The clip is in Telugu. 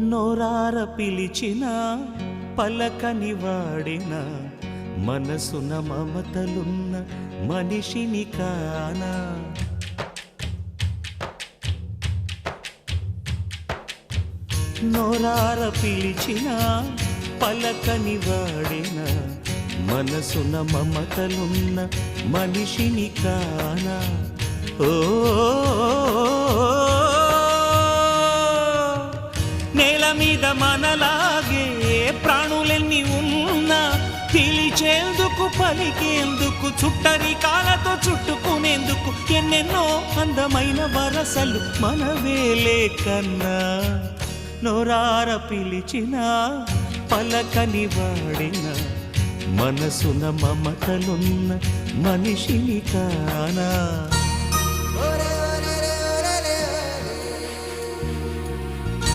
నోరార పిలిచిన పలకని వాడిన మనసున మమతలున్న మనిషిని కానా. నోరార పిలిచిన పలకని వాడిన మనసున మమతలున్న మనిషిని కానా. ఓ నేల మీద మనలాగే ప్రాణులెన్ని ఉన్నా పిలిచేందుకు పలికేందుకు చుట్టరికాలతో చుట్టుకునేందుకు ఎన్నెన్నో అందమైన వరసలు మనవేలే కన్నా. నోరార పిలిచిన పలకని వాడిన మనసున మమతలున్న మనిషిని కానా.